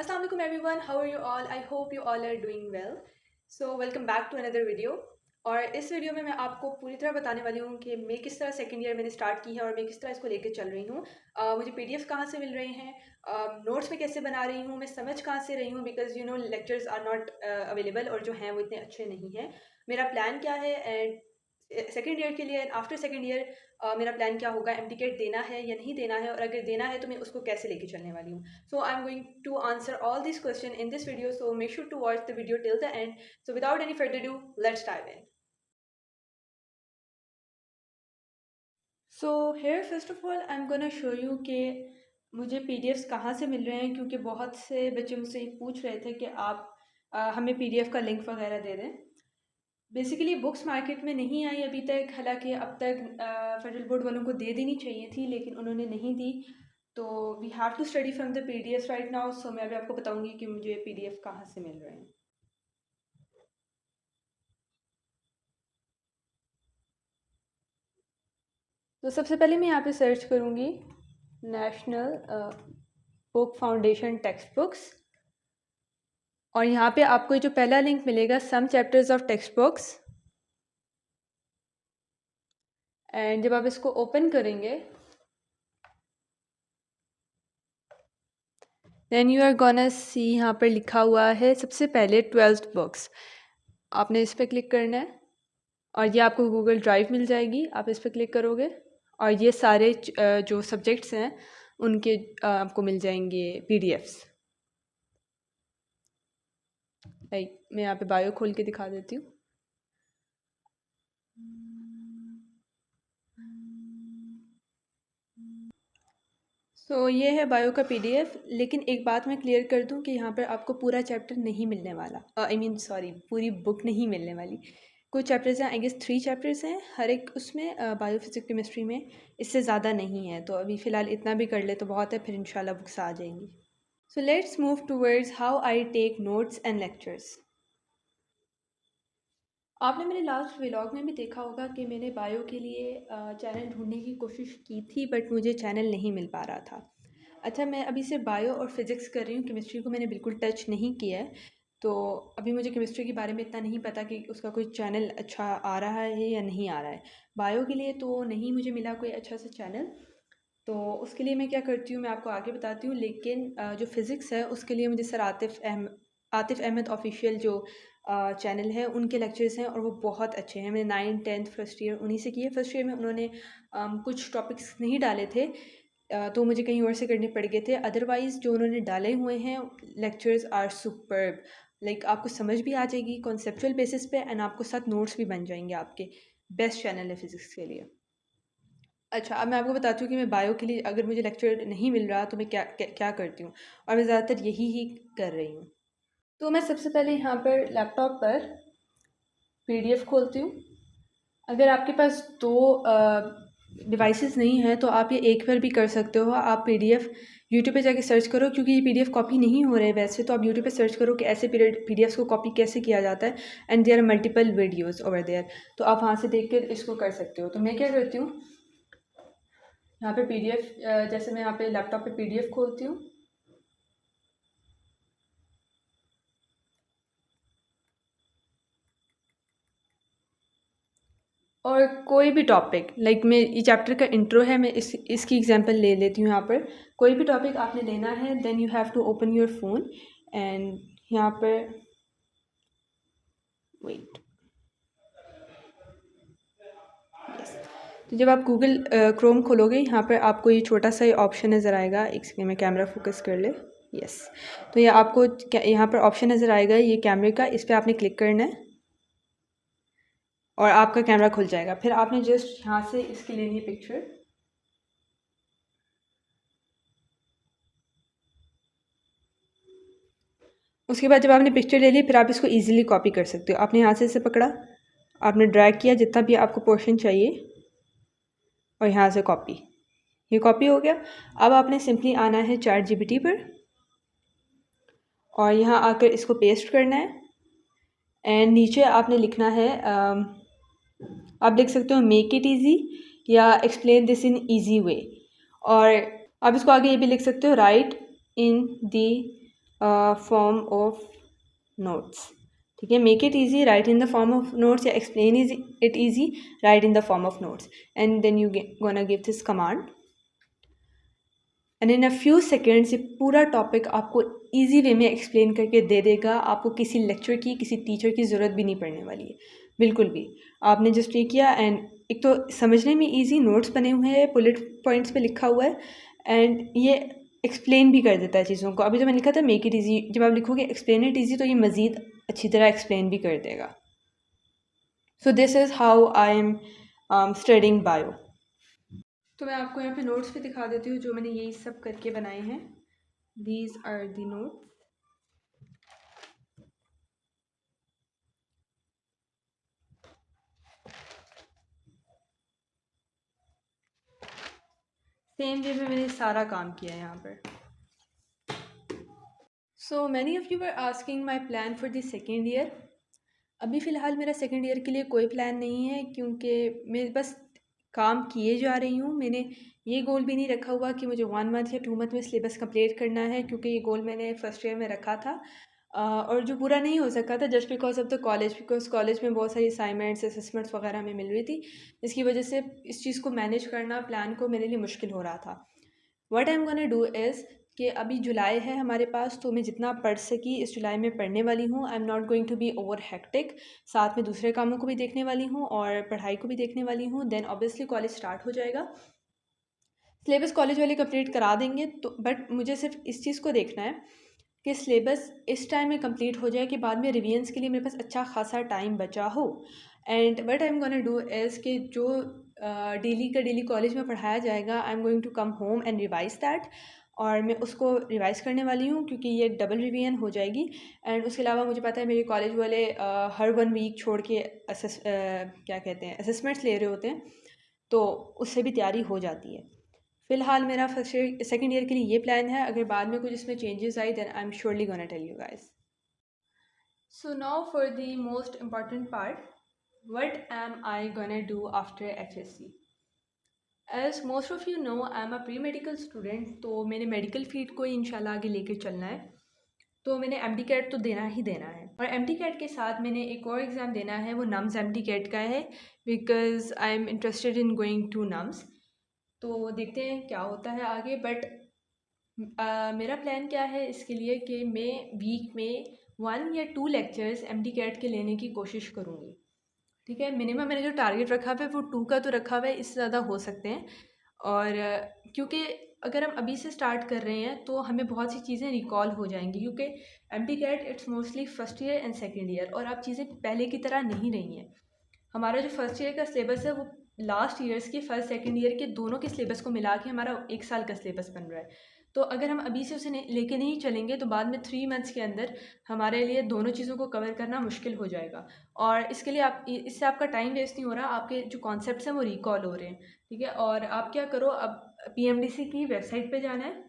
Assalamualaikum everyone, how are you all? I hope you all are doing well. So welcome back to another video. और इस video में मैं आपको पूरी तरह बताने वाली हूँ कि मैं किस तरह सेकंड ईयर मैंने स्टार्ट की है और मैं किस तरह इसको लेकर चल रही हूँ। मुझे पीडीएफ कहाँ से मिल रहे हैं, नोट्स में कैसे बना रही हूँ, मैं समझ कहाँ से रही हूँ, because you know lectures are not available और जो हैं वो इतने अच्छे नहीं हैं। मेरा प्लान क्या है एंड सेकेंड ईयर के लिए एंड आफ्टर सेकेंड ईयर मेरा प्लान क्या होगा, एमटीकेट देना है या नहीं देना है, और अगर देना है तो मैं उसको कैसे लेके चलने वाली हूँ। So I am going to answer all this question in this video, so make sure to watch the video till the end. So without any further ado, let's dive in. So here first of all I am gonna show you कि मुझे PDFs कहाँ से मिल रहे हैं, क्योंकि बहुत से बच्चे मुझसे पूछ रहे थे कि आप हमें पीडीएफ का लिंक वगैरह दे दें. बेसिकली बुक्स मार्केट में नहीं आई अभी तक, हालांकि अब तक फेडरल बोर्ड वालों को दे देनी चाहिए थी लेकिन उन्होंने नहीं दी. तो we have to study from the PDF right now. So मैं अभी आपको बताऊंगी कि मुझे पीडीएफ कहाँ से मिल रहे हैं. तो सबसे पहले मैं यहाँ पे सर्च करूँगी national book foundation textbooks, और यहाँ पे आपको जो पहला लिंक मिलेगा, some chapters of textbooks. And जब आप इसको ओपन करेंगे then you are gonna see, यहाँ पर लिखा हुआ है सबसे पहले 12th बुक्स. आपने इस पर क्लिक करना है और ये आपको गूगल ड्राइव मिल जाएगी. आप इस पर क्लिक करोगे और ये सारे जो सब्जेक्ट्स हैं उनके आपको मिल जाएंगे पीडीएफ्स. लाइक मैं यहाँ पे बायो खोल के दिखा देती हूँ. सो ये है बायो का पीडीएफ. लेकिन एक बात मैं क्लियर कर दूं कि यहाँ पर आपको पूरा चैप्टर नहीं मिलने वाला, आई मीन सॉरी, पूरी बुक नहीं मिलने वाली. कुछ चैप्टर्स हैं, आई गेस 3 चैप्टर्स हैं हर एक उसमें, बायो फिजिक्स केमिस्ट्री में. इससे ज़्यादा नहीं है. तो अभी फ़िलहाल इतना भी कर ले तो बहुत है, फिर इंशाल्लाह बुक्स आ जाएंगी. So let's move towards how I take notes and lectures. आपने मेरे लास्ट व्लॉग में भी देखा होगा कि मैंने बायो के लिए चैनल ढूंढने की कोशिश की थी, बट मुझे चैनल नहीं मिल पा रहा था. अच्छा, मैं अभी सिर्फ बायो और फिज़िक्स कर रही हूँ, केमिस्ट्री को मैंने बिल्कुल टच नहीं किया है. तो अभी मुझे केमिस्ट्री के बारे में इतना नहीं पता कि उसका कोई चैनल अच्छा आ रहा है या नहीं आ रहा है. बायो के लिए तो नहीं मुझे मिला कोई अच्छा सा चैनल. तो उसके लिए मैं क्या करती हूँ मैं आपको आगे बताती हूँ. लेकिन जो फ़िज़िक्स है उसके लिए मुझे सर आतिफ़ अहमद ऑफिशियल जो चैनल है उनके लेक्चर्स हैं और वो बहुत अच्छे हैं. मैंने 9th 10th फर्स्ट ईयर उन्हीं से किए. फर्स्ट ईयर में उन्होंने कुछ टॉपिक्स नहीं डाले थे, तो मुझे कहीं और से करने पड़ गए थे. अदरवाइज़ जो उन्होंने डाले हुए हैं लेक्चर्स आर सुपर्ब. लाइक आपको समझ भी आ जाएगी कॉन्सेप्चुअल बेसिस पे, एंड आपको साथ नोट्स भी बन जाएंगे आपके. बेस्ट चैनल है फिज़िक्स के लिए. अच्छा, अब मैं आपको बताती हूँ कि मैं बायो के लिए अगर मुझे लेक्चर नहीं मिल रहा तो मैं क्या करती हूँ, और मैं ज़्यादातर यही ही कर रही हूँ. तो मैं सबसे पहले यहाँ पर लैपटॉप पर पीडीएफ खोलती हूँ. अगर आपके पास दो डिवाइसेस नहीं हैं तो आप ये एक पर भी कर सकते हो. आप पीडीएफ यूट्यूब पे जाके सर्च करो, क्योंकि ये पीडीएफ कॉपी नहीं हो रहे हैं वैसे, तो आप यूट्यूब पे सर्च करो कि ऐसे पीडीएफ को कॉपी कैसे किया जाता है, and there are multiple videos over there. तो आप वहाँ से देख कर इसको कर सकते हो. तो मैं क्या करती हूँ, यहाँ पे पीडीएफ, जैसे मैं यहाँ पे लैपटॉप पे पीडीएफ खोलती हूँ. और कोई भी टॉपिक, लाइक मैं ये चैप्टर का इंट्रो है, मैं इसकी एग्जांपल ले लेती हूँ. यहाँ पर कोई भी टॉपिक आपने लेना है, then you have to open your phone and यहाँ पर वेट. यस. तो जब आप गूगल क्रोम खोलोगे, यहाँ पर आपको ये छोटा सा ऑप्शन नज़र आएगा. एक सेकेंड में कैमरा फोकस कर ले. यस. तो ये आपको यहाँ पर ऑप्शन नज़र आएगा ये कैमरे का, इस पर आपने क्लिक करना है और आपका कैमरा खुल जाएगा. फिर आपने जस्ट यहाँ से इसकी लेनी है पिक्चर. उसके बाद जब आपने पिक्चर ले ली, फिर आप इसको इजीली कॉपी कर सकते हो. आपने यहाँ से इसे पकड़ा, आपने ड्रैग किया जितना भी आपको पोर्शन चाहिए, और यहाँ से कॉपी. ये कॉपी हो गया. अब आपने सिंपली आना है चैट जीपीटी पर और यहाँ आकर इसको पेस्ट करना है. एंड नीचे आपने लिखना है, आप लिख सकते हो मेक इट ईजी या explain this in easy way. और आप इसको आगे ये भी लिख सकते हो, write in the form of notes. ठीक है, make it easy, write in the form of notes, या explain it easy, write in the form of notes, and then you gonna give this command, and in a few seconds ये पूरा topic आपको easy way में explain करके दे देगा। आपको किसी lecture की, किसी टीचर की ज़रूरत भी नहीं पड़ने वाली है, बिल्कुल भी। आपने जस्ट ये किया, एंड एक तो समझने में ईजी, नोट्स बने हुए हैं, बुलेट पॉइंट्स पे लिखा हुआ है, एंड ये एक्सप्लेन भी कर देता है चीज़ों को। अभी तो मैंने लिखा था मेक इट ईजी, जब आप लिखोगे एक्सप्लेन इट ईजी तो ये मज़ीद अच्छी तरह एक्सप्लेन भी कर देगा। So this is how I am studying bio. तो मैं आपको यहाँ पे नोट्स भी दिखा देती हूँ जो मैंने यही सब करके बनाए हैं। These are the notes. Same way में मैंने सारा काम किया है यहाँ पर। So many of you were asking my plan for the second year. अभी फ़िलहाल मेरा सेकेंड ईयर के लिए कोई प्लान नहीं है, क्योंकि मैं बस काम किए जा रही हूँ। मैंने ये गोल भी नहीं रखा हुआ कि मुझे 1 मंथ या 2 मंथ में सिलेबस कंप्लीट करना है, क्योंकि ये गोल मैंने फ़र्स्ट ईयर में रखा था, और जो पूरा नहीं हो सका था just because of the college, because college में बहुत सारी असाइनमेंट्स, असेसमेंट्स वगैरह हमें मिल रही थी। इसकी वजह से इस चीज़ को मैनेज करना, प्लान को, मेरे लिए मुश्किल हो रहा था। What I am gonna do is कि अभी जुलाई है हमारे पास, तो मैं जितना पढ़ सकी इस जुलाई में पढ़ने वाली हूँ। I am not going to be over hectic, साथ में दूसरे कामों को भी देखने वाली हूँ और पढ़ाई को भी देखने वाली हूँ। देन ऑब्वियसली कॉलेज स्टार्ट हो जाएगा, सिलेबस कॉलेज वाले कंप्लीट करा देंगे, तो बट मुझे सिर्फ इस चीज़ को देखना है कि सिलेबस इस टाइम में कंप्लीट हो जाए कि बाद में रिवीजन्स के लिए मेरे पास अच्छा खासा टाइम बचा हो। And what I am gonna do is कि जो डेली का डेली कॉलेज में पढ़ाया जाएगा, I am going to come home and revise that, और मैं उसको रिवाइज़ करने वाली हूँ, क्योंकि ये डबल रिवीजन हो जाएगी। एंड उसके अलावा मुझे पता है मेरे कॉलेज वाले हर 1 वीक छोड़ के क्या कहते हैं, असेसमेंट्स ले रहे होते हैं, तो उससे भी तैयारी हो जाती है। फ़िलहाल मेरा फर्स्ट ईयर सेकंड ईयर के लिए ये प्लान है। अगर बाद में कुछ इसमें चेंजेस आई, then I am surely gonna tell you guys. So now for the most important part, what am I gonna do after FSc. As most of you know, I am a pre medical student, तो मैंने medical field को ही इंशाल्लाह आगे लेकर चलना है। तो मैंने एम डी कैट तो देना ही देना है, और एम डी कैट के साथ मैंने एक और एग्ज़ाम देना है, वो नम्स एम डी कैट का है, because I am interested in going to NUMS. तो देखते हैं क्या होता है आगे, बट मेरा प्लान क्या है इसके लिए कि मैं वीक में 1 या 2 लेक्चर्स एमडी कैट के लेने की कोशिश करूँगी। ठीक है, मिनिमम मैंने जो टारगेट रखा हुआ है वो 2 का तो रखा हुआ है, इससे ज़्यादा हो सकते हैं। और क्योंकि अगर हम अभी से स्टार्ट कर रहे हैं तो हमें बहुत सी चीज़ें रिकॉल हो जाएंगी, क्योंकि MD CAT it's mostly first year and second year, और अब चीज़ें पहले की तरह नहीं रही हैं। हमारा जो फर्स्ट ईयर का सिलेबस है वो लास्ट ईयर्स के फर्स्ट सेकंड ईयर के दोनों के सिलेबस को मिला के हमारा 1 साल का सिलेबस बन रहा है। तो अगर हम अभी से उसे लेके नहीं चलेंगे तो बाद में 3 मंथ्स के अंदर हमारे लिए दोनों चीज़ों को कवर करना मुश्किल हो जाएगा, और इसके लिए आप इससे आपका टाइम वेस्ट नहीं हो रहा, आपके जो कॉन्सेप्ट्स हैं वो रिकॉल हो रहे हैं। ठीक है, और आप क्या करो, अब पीएमडीसी की वेबसाइट पे जाना है,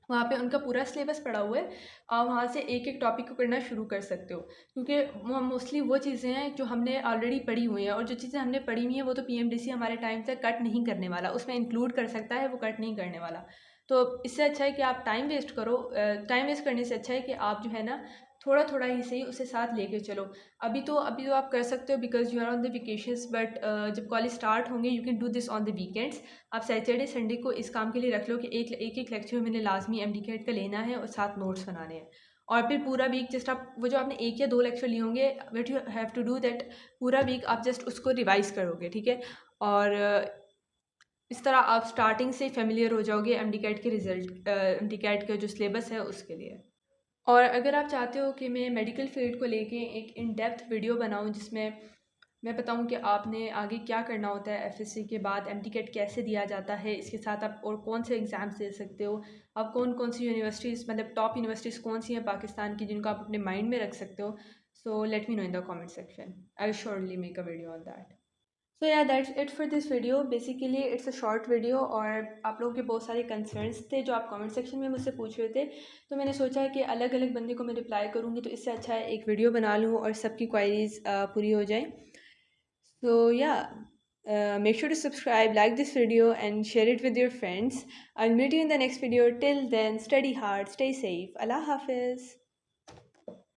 वहाँ पे उनका पूरा सिलेबस पड़ा हुआ है, आप वहाँ से एक एक टॉपिक को करना शुरू कर सकते हो, क्योंकि वो मोस्टली वो चीज़ें हैं जो हमने ऑलरेडी पढ़ी हुई हैं, और जो चीज़ें हमने पढ़ी हुई हैं वो तो पीएमडीसी हमारे टाइम तक कट नहीं करने वाला, उसमें इंक्लूड कर सकता है, वो कट नहीं करने वाला। तो इससे अच्छा है कि आप टाइम वेस्ट करो, टाइम वेस्ट करने से अच्छा है कि आप जो है ना थोड़ा थोड़ा ही सही उसे साथ लेके चलो। अभी तो आप कर सकते हो because you are on the vacations, but जब कॉलेज स्टार्ट होंगे you can do this on the weekends. आप सैटरडे संडे को इस काम के लिए रख लो कि एक लेक्चर मैंने लाजमी एम डी कैट का लेना है और साथ नोट्स बनाने हैं, और फिर पूरा वीक जस्ट आप वो जो आपने 1 या 2 लेक्चर लिए होंगे, what you have to do that, पूरा वीक आप जस्ट उसको रिवाइज करोगे। ठीक है, और इस तरह आप स्टार्टिंग से फेमिलियर हो जाओगे एम डी कैट के रिजल्ट, एम डी कैट का जो सिलेबस है उसके लिए। और अगर आप चाहते हो कि मैं मेडिकल फील्ड को लेके एक इन डेप्थ वीडियो बनाऊं जिसमें मैं बताऊं कि आपने आगे क्या करना होता है, एफएससी के बाद एमटी कैट कैसे दिया जाता है, इसके साथ आप और कौन से एग्ज़ाम्स दे सकते हो, आप कौन कौन सी यूनिवर्सिटीज़, मतलब टॉप यूनिवर्सिटीज़ कौन सी हैं पाकिस्तान की जिनको आप अपने माइंड में रख सकते हो। So let me know in the comment section, I will surely make a video on that. So yeah that's it for this video. Basically it's a short video, और आप लोगों के बहुत सारे कंसर्न्स थे जो आप कमेंट सेक्शन में मुझसे पूछ रहे थे, तो मैंने सोचा है कि अलग अलग बंदे को मैं रिप्लाई करूँगी, तो इससे अच्छा है एक वीडियो बना लूँ और सबकी क्वायरीज़ पूरी हो जाए। सो या Make sure to subscribe, like this video, and share it with your friends. I'll meet you in the next video. Till then, study hard, stay safe. Allah Hafiz.